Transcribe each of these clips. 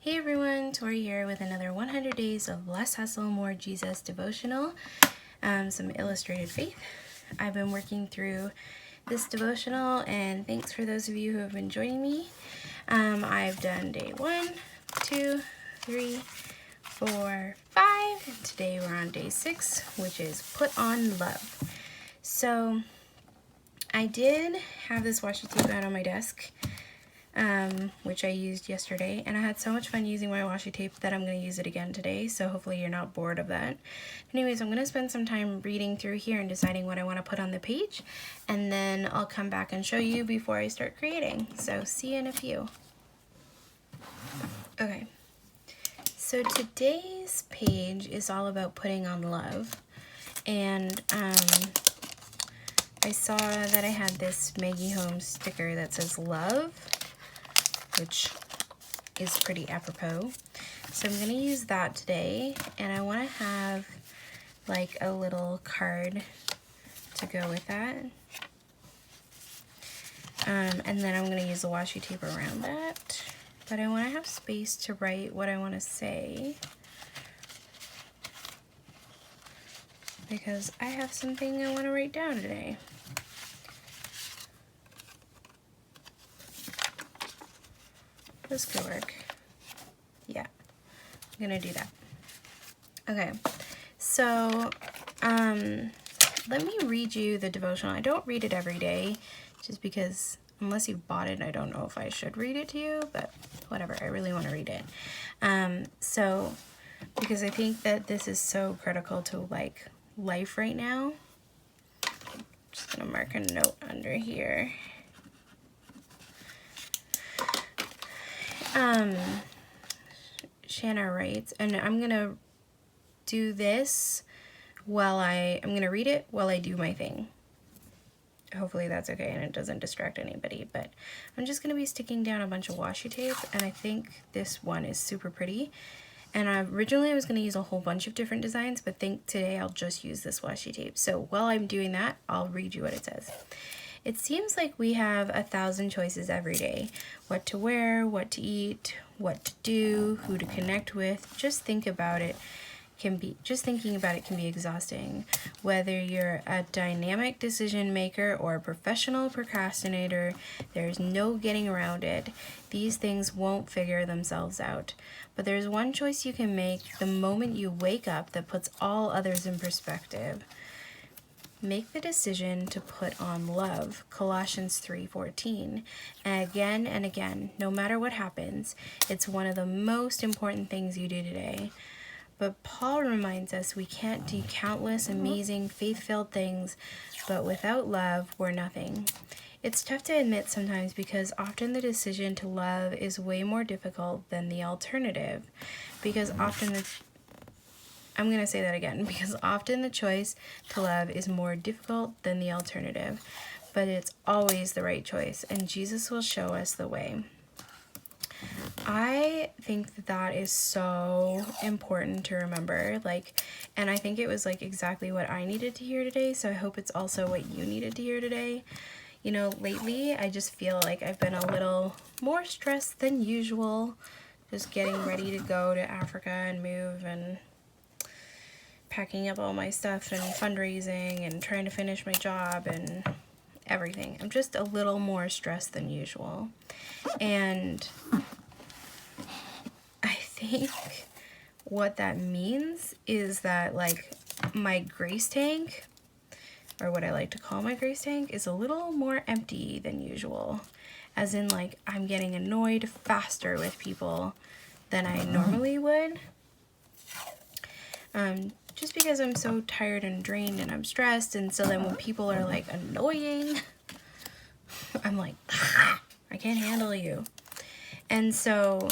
Hey everyone, Tori here with another 100 Days of Less Hustle, More Jesus devotional, some illustrated faith. I've been working through this devotional, and thanks for those of you who have been joining me. I've done day 1, 2, 3, 4, 5, and today we're on day 6, which is Put on Love. So I did have this washi tape out on my desk, which I used yesterday, and I had so much fun using my washi tape that I'm going to use it again today, so hopefully you're not bored of that. Anyways, I'm going to spend some time reading through here and deciding what I want to put on the page, and then I'll come back and show you before I start creating. So see you in a few. Okay, so today's page is all about putting on love, and I saw that I had this Maggie Holmes sticker that says love, which is pretty apropos. So I'm going to use that today, and I want to have like a little card to go with that. And then I'm going to use the washi tape around that. But I want to have space to write what I want to say, because I have something I want to write down today. This could work. Yeah, I'm gonna do that. Okay, so let me read you the devotional. I don't read it every day, just because unless you've bought it, I don't know if I should read it to you, but whatever, I really want to read it. Because I think that this is so critical to like life right now. I'm just gonna mark a note under here. Shanna writes, and I'm gonna do this while I'm gonna read it while I do my thing. Hopefully that's okay and it doesn't distract anybody, but I'm just gonna be sticking down a bunch of washi tape, and I think this one is super pretty. And originally I was gonna use a whole bunch of different designs, but think today I'll just use this washi tape. So while I'm doing that, I'll read you what it says. It seems like we have 1,000 choices every day. What to wear, what to eat, what to do, who to connect with. Just thinking about it can be exhausting. Whether you're a dynamic decision maker or a professional procrastinator, there's no getting around it. These things won't figure themselves out. But there's one choice you can make the moment you wake up that puts all others in perspective. Make the decision to put on love, Colossians 3:14. And again, no matter what happens, it's one of the most important things you do today. But Paul reminds us we can't do countless amazing faith-filled things, but without love, we're nothing. It's tough to admit sometimes, because often the decision to love is way more difficult than the alternative. I'm going to say that again, because often the choice to love is more difficult than the alternative, but it's always the right choice, and Jesus will show us the way. I think that is so important to remember, and I think it was exactly what I needed to hear today, so I hope it's also what you needed to hear today. You know, lately I just feel like I've been a little more stressed than usual, just getting ready to go to Africa and move, and packing up all my stuff and fundraising and trying to finish my job and everything. I'm just a little more stressed than usual. And I think what that means is that my grace tank, or what I like to call my grace tank, is a little more empty than usual. As in I'm getting annoyed faster with people than I normally would. Just because I'm so tired and drained and I'm stressed, and so then when people are annoying, I'm like, I can't handle you. And so,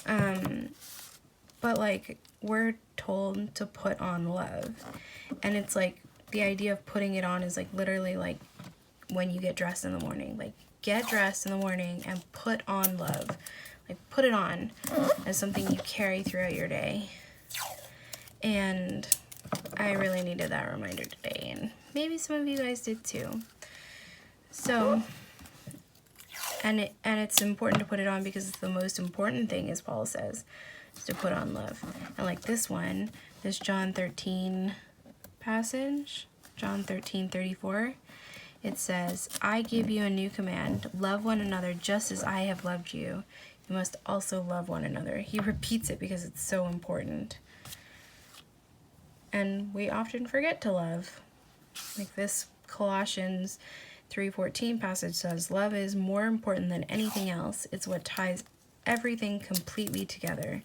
but we're told to put on love, and it's the idea of putting it on is literally when you get dressed in the morning, get dressed in the morning and put on love, put it on as something you carry throughout your day. And I really needed that reminder today, and maybe some of you guys did too. So And it's important to put it on because it's the most important thing, as Paul says, is to put on love. And like this one, this John 13 passage, John 13:34, it says, I give you a new command, love one another just as I have loved you. You must also love one another. He repeats it because it's so important. And we often forget to love. Like this Colossians 3:14 passage says, love is more important than anything else. It's what ties everything completely together.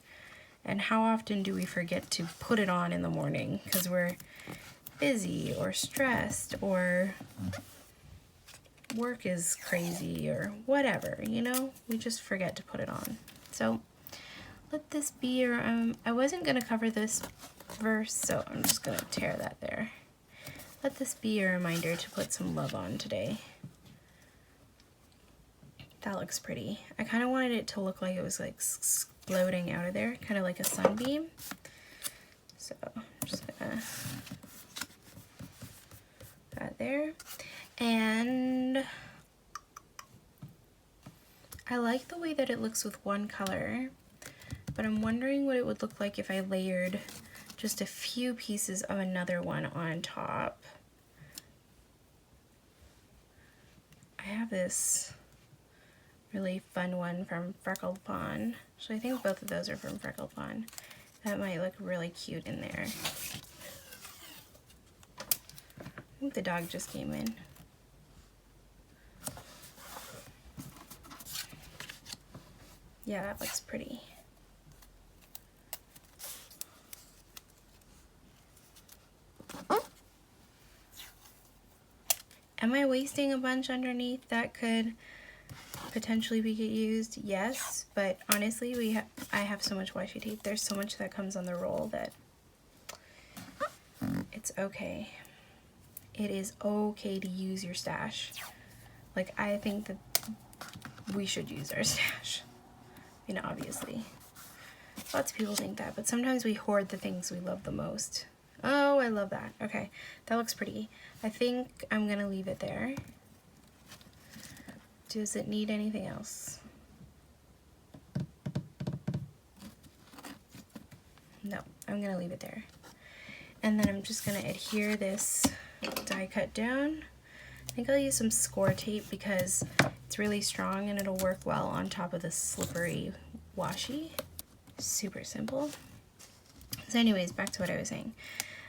And how often do we forget to put it on in the morning because we're busy or stressed or work is crazy or whatever, you know? We just forget to put it on. So let this be your, I wasn't going to cover this verse, so I'm just going to tear that there. Let this be a reminder to put some love on today. That looks pretty. I kind of wanted it to look like it was like exploding out of there, kind of like a sunbeam. So I'm just gonna put that there. And I like the way that it looks with one color, but I'm wondering what it would look like if I layered just a few pieces of another one on top. I have this really fun one from Freckled Fawn. So I think both of those are from Freckled Fawn. That might look really cute in there. I think the dog just came in. Yeah, that looks pretty. Am I wasting a bunch underneath that could potentially be used? Yes, but honestly, I have so much washi tape. There's so much that comes on the roll that it's okay. It is okay to use your stash. Like, I think that we should use our stash. You know, obviously. Lots of people think that, but sometimes we hoard the things we love the most. Oh, I love that. Okay, that looks pretty. I think I'm gonna leave it there. Does it need anything else? No, I'm gonna leave it there. And then I'm just gonna adhere this die cut down. I think I'll use some score tape because it's really strong and it'll work well on top of the slippery washi. Super simple. So anyways, back to what I was saying.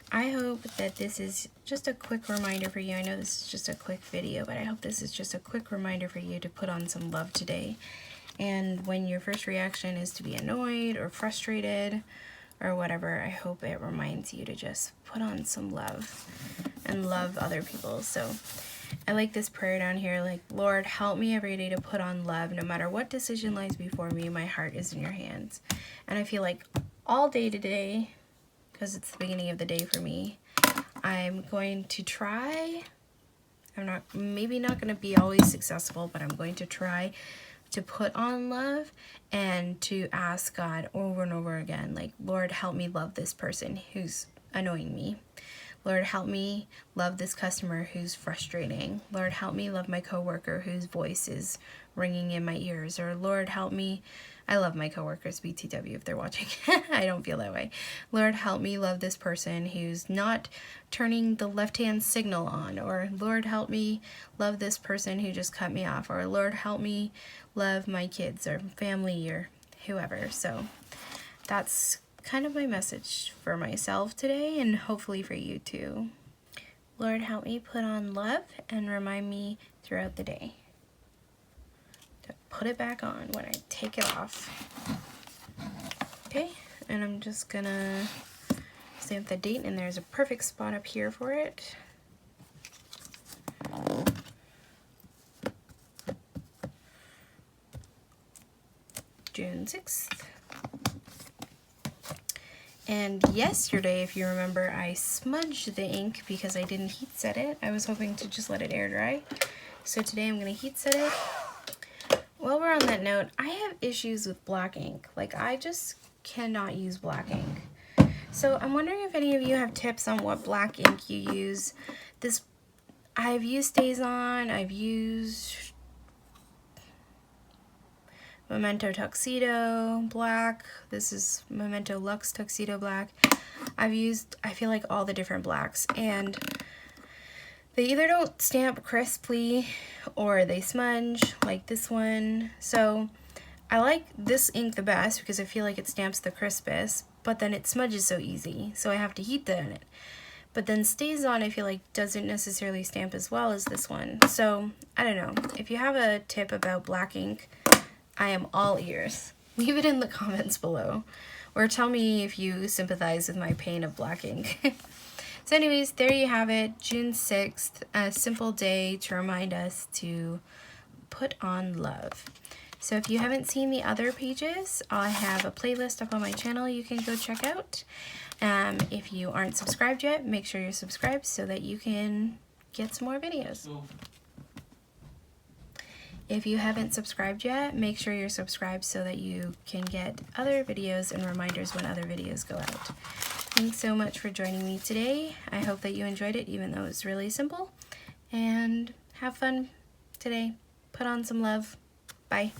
I hope that this is just a quick reminder for you. I know this is just a quick video, but I hope this is just a quick reminder for you to put on some love today. And when your first reaction is to be annoyed or frustrated or whatever, I hope it reminds you to just put on some love and love other people. So I like this prayer down here, like, Lord, help me every day to put on love. No matter what decision lies before me, my heart is in your hands. And I feel like all day today, because it's the beginning of the day for me, I'm going to try. I'm maybe not going to be always successful, but I'm going to try to put on love and to ask God over and over again, like, Lord, help me love this person who's annoying me. Lord, help me love this customer who's frustrating. Lord, help me love my coworker whose voice is ringing in my ears. Or Lord, help me. I love my coworkers, BTW, if they're watching. I don't feel that way. Lord, help me love this person who's not turning the left-hand signal on. Or Lord, help me love this person who just cut me off. Or Lord, help me love my kids or family or whoever. So that's kind of my message for myself today, and hopefully for you too. Lord, help me put on love and remind me throughout the day to put it back on when I take it off. Okay, and I'm just gonna stamp the date, and there's a perfect spot up here for it. June 6th. And yesterday, if you remember, I smudged the ink because I didn't heat set it. I was hoping to just let it air dry. So today I'm going to heat set it. While we're on that note, I have issues with black ink. Like, I just cannot use black ink. So I'm wondering if any of you have tips on what black ink you use. I've used StazOn, I've used Memento Tuxedo Black. This is Memento Luxe Tuxedo Black. I've used, I feel like, all the different blacks, and they either don't stamp crisply or they smudge, like this one. So I like this ink the best because I feel like it stamps the crispest, but then it smudges so easy, so I have to heat that in it. But then StazOn, I feel like, doesn't necessarily stamp as well as this one. So I don't know. If you have a tip about black ink, I am all ears. Leave it in the comments below, or tell me if you sympathize with my pain of black ink. So anyways, there you have it, June 6th, a simple day to remind us to put on love. So if you haven't seen the other pages, I have a playlist up on my channel you can go check out. If you aren't subscribed yet, make sure you're subscribed so that you can get some more videos. If you haven't subscribed yet, make sure you're subscribed so that you can get other videos and reminders when other videos go out. Thanks so much for joining me today. I hope that you enjoyed it, even though it's really simple. And have fun today. Put on some love. Bye.